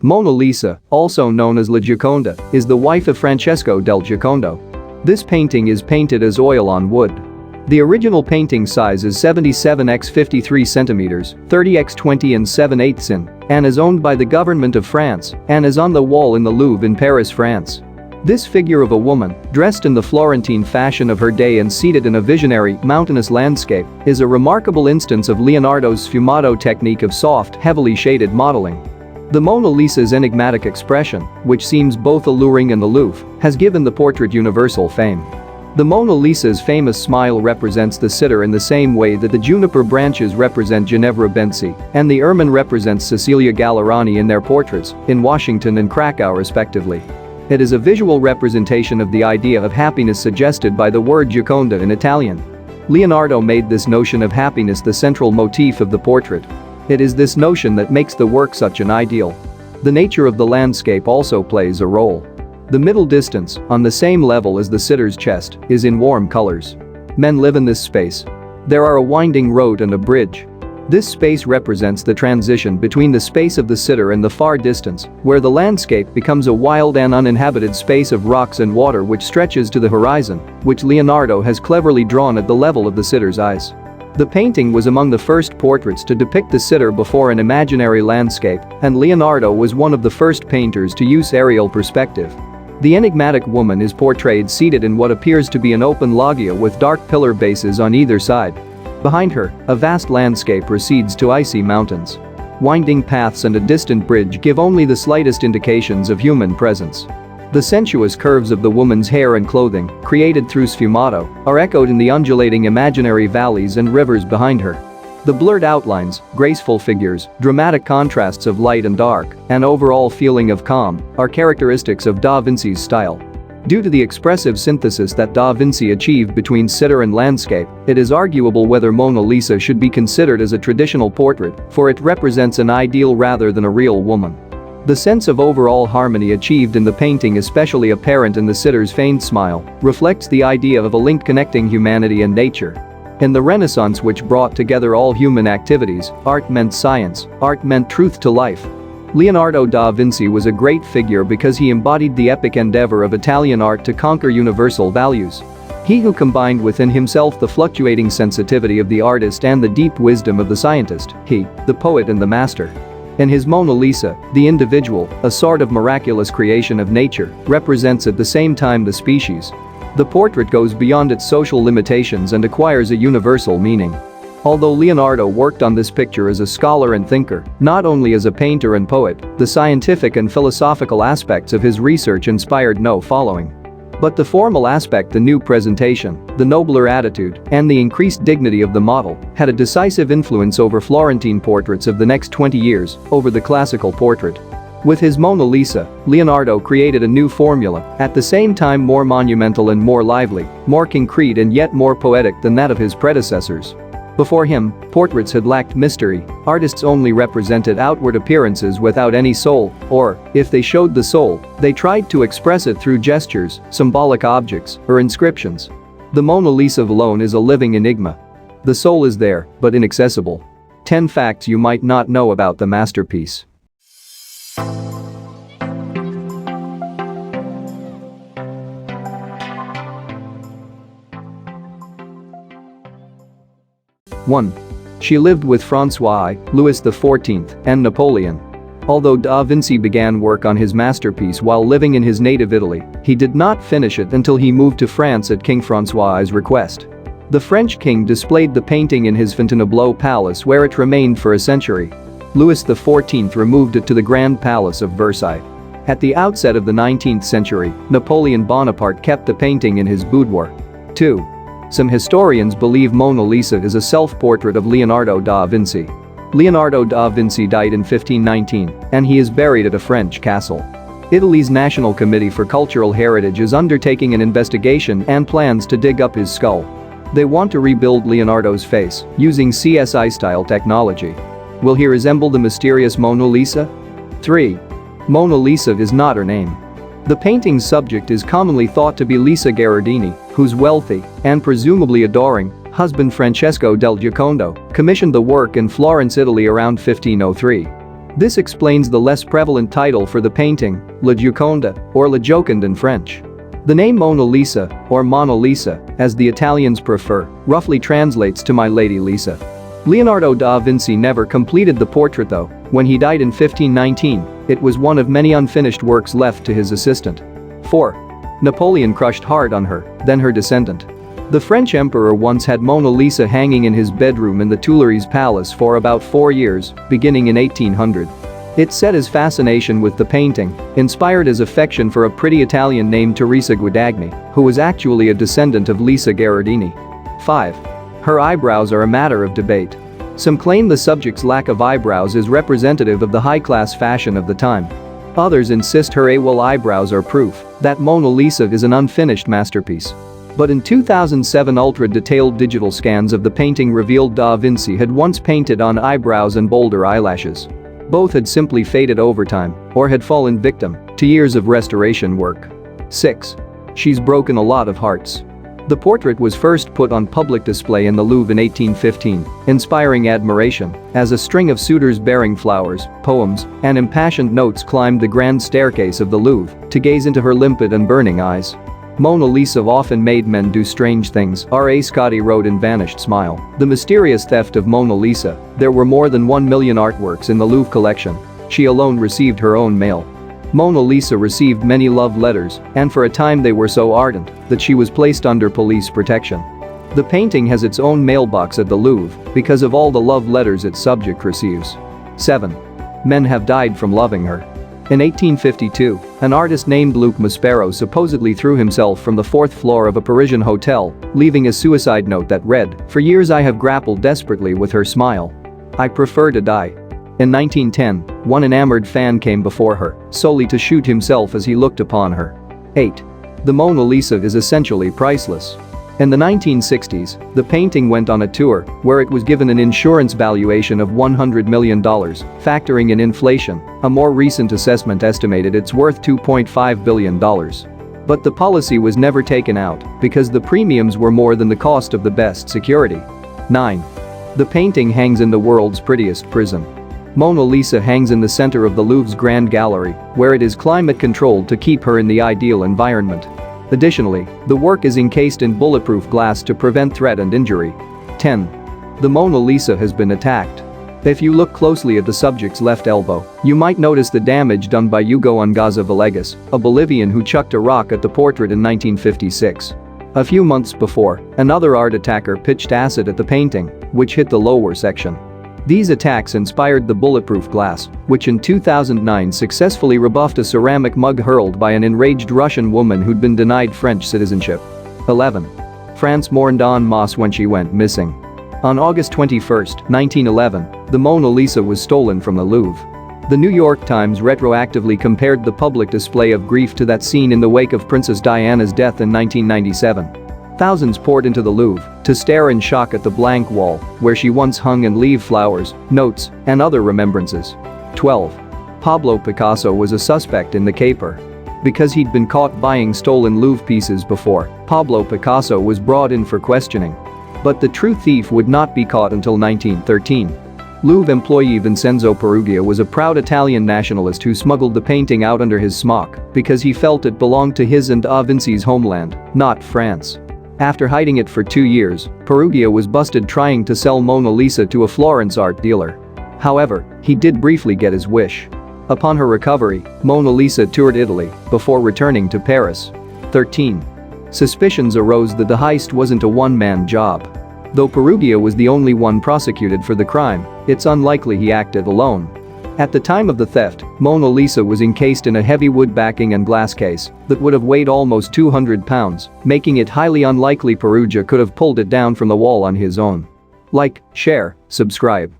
Mona Lisa, also known as La Gioconda, is the wife of Francesco del Giocondo. This painting is painted as oil on wood. The original painting size is 77 x 53 centimeters, 30 x 20 and 7/8 in, and is owned by the government of France and is on the wall in the Louvre in Paris, France. This figure of a woman, dressed in the Florentine fashion of her day and seated in a visionary, mountainous landscape, is a remarkable instance of Leonardo's sfumato technique of soft, heavily shaded modeling. The Mona Lisa's enigmatic expression, which seems both alluring and aloof, has given the portrait universal fame. The Mona Lisa's famous smile represents the sitter in the same way that the juniper branches represent Ginevra Benci and the ermine represents Cecilia Gallerani in their portraits, in Washington and Krakow respectively. It is a visual representation of the idea of happiness suggested by the word Gioconda in Italian. Leonardo made this notion of happiness the central motif of the portrait. It is this notion that makes the work such an ideal. The nature of the landscape also plays a role. The middle distance, on the same level as the sitter's chest, is in warm colors. Men live in this space. There are a winding road and a bridge. This space represents the transition between the space of the sitter and the far distance, where the landscape becomes a wild and uninhabited space of rocks and water which stretches to the horizon, which Leonardo has cleverly drawn at the level of the sitter's eyes. The painting was among the first portraits to depict the sitter before an imaginary landscape, and Leonardo was one of the first painters to use aerial perspective. The enigmatic woman is portrayed seated in what appears to be an open loggia with dark pillar bases on either side. Behind her, a vast landscape recedes to icy mountains. Winding paths and a distant bridge give only the slightest indications of human presence. The sensuous curves of the woman's hair and clothing, created through sfumato, are echoed in the undulating imaginary valleys and rivers behind her. The blurred outlines, graceful figures, dramatic contrasts of light and dark, and overall feeling of calm are characteristics of Da Vinci's style. Due to the expressive synthesis that Da Vinci achieved between sitter and landscape, it is arguable whether Mona Lisa should be considered as a traditional portrait, for it represents an ideal rather than a real woman. The sense of overall harmony achieved in the painting, especially apparent in the sitter's feigned smile, reflects the idea of a link connecting humanity and nature. In the Renaissance, which brought together all human activities, art meant science, art meant truth to life. Leonardo da Vinci was a great figure because he embodied the epic endeavor of Italian art to conquer universal values. He who combined within himself the fluctuating sensitivity of the artist and the deep wisdom of the scientist, he, the poet and the master. In his Mona Lisa, the individual, a sort of miraculous creation of nature, represents at the same time the species. The portrait goes beyond its social limitations and acquires a universal meaning. Although Leonardo worked on this picture as a scholar and thinker, not only as a painter and poet, the scientific and philosophical aspects of his research inspired no following. But the formal aspect, the new presentation, the nobler attitude, and the increased dignity of the model had a decisive influence over Florentine portraits of the next 20 years, over the classical portrait. With his Mona Lisa, Leonardo created a new formula, at the same time more monumental and more lively, more concrete and yet more poetic than that of his predecessors. Before him, portraits had lacked mystery, artists only represented outward appearances without any soul, or, if they showed the soul, they tried to express it through gestures, symbolic objects, or inscriptions. The Mona Lisa alone is a living enigma. The soul is there, but inaccessible. 10 facts you might not know about the masterpiece. One. She lived with Francois I, Louis XIV, and Napoleon. Although Da Vinci began work on his masterpiece while living in his native Italy, he did not finish it until he moved to France at King Francois I's request. The French king displayed the painting in his Fontainebleau palace, where it remained for a century. Louis XIV removed it to the Grand Palace of Versailles. At the outset of the 19th century, Napoleon Bonaparte kept the painting in his boudoir. 2. Some historians believe Mona Lisa is a self-portrait of Leonardo da Vinci. Leonardo da Vinci died in 1519, and he is buried at a French castle. Italy's National Committee for Cultural Heritage is undertaking an investigation and plans to dig up his skull. They want to rebuild Leonardo's face, using CSI-style technology. Will he resemble the mysterious Mona Lisa? 3. Mona Lisa is not her name. The painting's subject is commonly thought to be Lisa Gherardini, whose wealthy, and presumably adoring, husband Francesco del Giocondo commissioned the work in Florence, Italy around 1503. This explains the less prevalent title for the painting, La Gioconda, or La Joconde in French. The name Mona Lisa, or Mona Lisa, as the Italians prefer, roughly translates to My Lady Lisa. Leonardo da Vinci never completed the portrait though. When he died in 1519, it was one of many unfinished works left to his assistant. 4. Napoleon crushed hard on her, then her descendant. The French emperor once had Mona Lisa hanging in his bedroom in the Tuileries Palace for about 4 years, beginning in 1800. It set his fascination with the painting, inspired his affection for a pretty Italian named Teresa Guadagni, who was actually a descendant of Lisa Gherardini. 5. Her eyebrows are a matter of debate. Some claim the subject's lack of eyebrows is representative of the high-class fashion of the time. Others insist her AWOL eyebrows are proof that Mona Lisa is an unfinished masterpiece. But in 2007 ultra-detailed digital scans of the painting revealed Da Vinci had once painted on eyebrows and bolder eyelashes. Both had simply faded over time or had fallen victim to years of restoration work. 6. She's broken a lot of hearts. The portrait was first put on public display in the Louvre in 1815, inspiring admiration as a string of suitors bearing flowers, poems, and impassioned notes climbed the grand staircase of the Louvre to gaze into her limpid and burning eyes. Mona Lisa often made men do strange things, R.A. Scotty wrote in Vanished Smile. The mysterious theft of Mona Lisa. There were more than 1 million artworks in the Louvre collection. She alone received her own mail. Mona Lisa received many love letters, and for a time they were so ardent that she was placed under police protection. The painting has its own mailbox at the Louvre because of all the love letters its subject receives. 7. Men have died from loving her. In 1852, an artist named Luc Maspero supposedly threw himself from the 4th floor of a Parisian hotel, leaving a suicide note that read, "For years I have grappled desperately with her smile. I prefer to die." In 1910, one enamored fan came before her, solely to shoot himself as he looked upon her. 8. The Mona Lisa is essentially priceless. In the 1960s, the painting went on a tour where it was given an insurance valuation of $100 million, factoring in inflation. A more recent assessment estimated it's worth $2.5 billion. But the policy was never taken out because the premiums were more than the cost of the best security. 9. The painting hangs in the world's prettiest prison. Mona Lisa hangs in the center of the Louvre's Grand Gallery, where it is climate controlled to keep her in the ideal environment. Additionally, the work is encased in bulletproof glass to prevent threat and injury. 10. The Mona Lisa has been attacked. If you look closely at the subject's left elbow, you might notice the damage done by Hugo Angaza Villegas, a Bolivian who chucked a rock at the portrait in 1956. A few months before, another art attacker pitched acid at the painting, which hit the lower section. These attacks inspired the bulletproof glass, which in 2009 successfully rebuffed a ceramic mug hurled by an enraged Russian woman who'd been denied French citizenship. 11. France mourned en masse when she went missing. On August 21, 1911, the Mona Lisa was stolen from the Louvre. The New York Times retroactively compared the public display of grief to that scene in the wake of Princess Diana's death in 1997. Thousands poured into the Louvre to stare in shock at the blank wall where she once hung and leave flowers, notes, and other remembrances. 12. Pablo Picasso was a suspect in the caper. Because he'd been caught buying stolen Louvre pieces before, Pablo Picasso was brought in for questioning. But the true thief would not be caught until 1913. Louvre employee Vincenzo Perugia was a proud Italian nationalist who smuggled the painting out under his smock because he felt it belonged to his and Da Vinci's homeland, not France. After hiding it for 2 years, Perugia was busted trying to sell Mona Lisa to a Florence art dealer. However, he did briefly get his wish. Upon her recovery, Mona Lisa toured Italy before returning to Paris. 13. Suspicions arose that the heist wasn't a one-man job. Though Perugia was the only one prosecuted for the crime, it's unlikely he acted alone. At the time of the theft, Mona Lisa was encased in a heavy wood backing and glass case that would have weighed almost 200 pounds, making it highly unlikely Perugia could have pulled it down from the wall on his own. Like, share, subscribe.